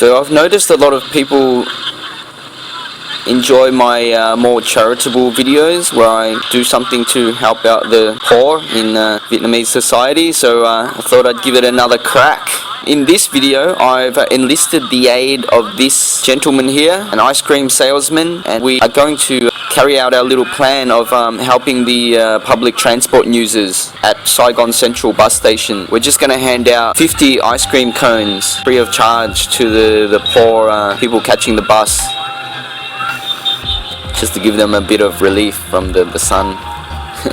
So I've noticed a lot of people enjoy my more charitable videos where I do something to help out the poor in Vietnamese society, so I thought I'd give it another crack. In this video I've enlisted the aid of this gentleman here, an ice cream salesman, and we are going to carry out our little plan of helping the public transport users at Saigon Central bus station. We're just going to hand out 50 ice cream cones free of charge to the poor people catching the bus, just to give them a bit of relief from the sun.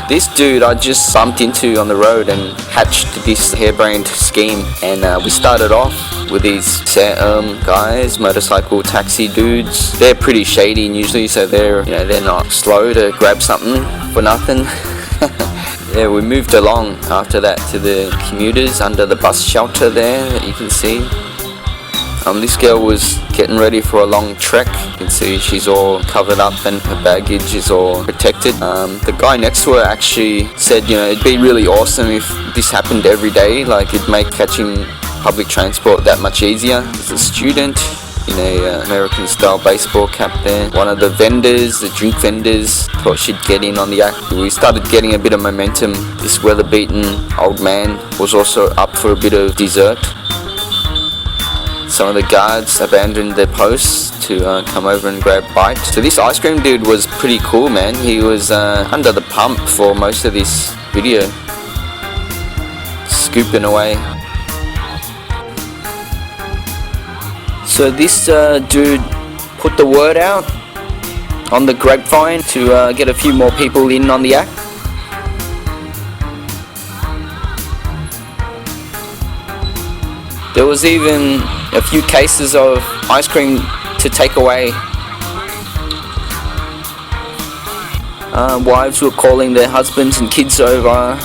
This dude I just bumped into on the road and hatched this harebrained scheme, and we started off with these guys, motorcycle taxi dudes. They're pretty shady usually, so they're not slow to grab something for nothing. Yeah, we moved along after that to the commuters under the bus shelter there that you can see. This girl was getting ready for a long trek. You can see she's all covered up and her baggage is all protected. The guy next to her actually said, it'd be really awesome if this happened every day. Like, it'd make catching public transport that much easier. There's a student in a American-style baseball cap there. One of the vendors, the drink vendors, thought she'd get in on the act. We started getting a bit of momentum. This weather-beaten old man was also up for a bit of dessert. Some of the guards abandoned their posts to come over and grab bites. So this ice cream dude was pretty cool, man. He was under the pump for most of this video, scooping away. So this dude put the word out on the grapevine to get a few more people in on the act. There was even a few cases of ice cream to take away. Wives were calling their husbands and kids over.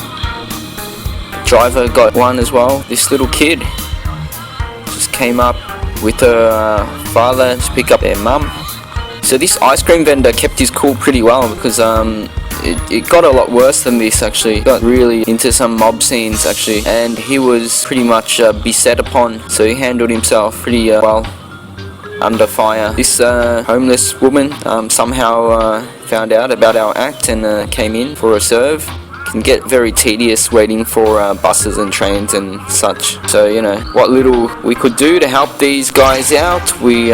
The driver got one as well. This little kid just came up with her father to pick up their mum. So this ice cream vendor kept his cool pretty well, because it got a lot worse than this actually. It got really into some mob scenes actually, and he was pretty much beset upon, so he handled himself pretty well under fire. This homeless woman somehow found out about our act and came in for a serve. Can get very tedious waiting for buses and trains and such. So what little we could do to help these guys out, we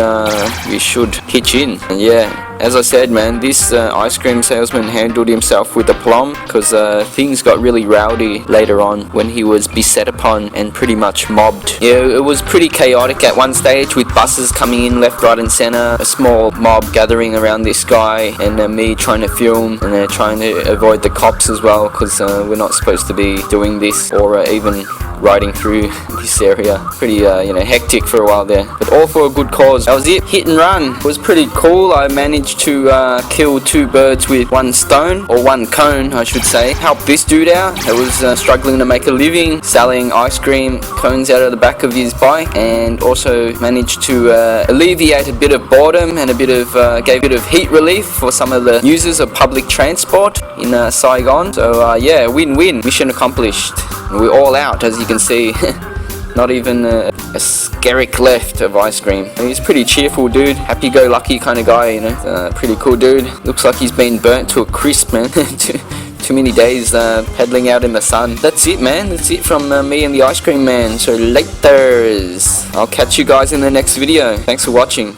should pitch in. And yeah, as I said, man, this ice cream salesman handled himself with aplomb, because things got really rowdy later on when he was beset upon and pretty much mobbed. Yeah, it was pretty chaotic at one stage, with buses coming in left, right and center, a small mob gathering around this guy, and me trying to film, and they're trying to avoid the cops as well, because we're not supposed to be doing this or even riding through this area. Pretty hectic for a while there, but all for a good cause. That was it. Hit and run. It was pretty cool. I managed to kill two birds with one stone, or one cone I should say. Helped this dude out that was struggling to make a living selling ice cream cones out of the back of his bike, and also managed to alleviate a bit of boredom and gave a bit of heat relief for some of the users of public transport in Saigon. So yeah, win-win. Mission accomplished. We're all out, as you can see. Not even a skerrick left of ice cream. He's a pretty cheerful dude, happy-go-lucky kind of guy, pretty cool dude. Looks like he's been burnt to a crisp, man. Too many days pedaling out in the sun. That's it, man. That's it from me and the ice cream man. So laters. I'll catch you guys in the next video. Thanks for watching.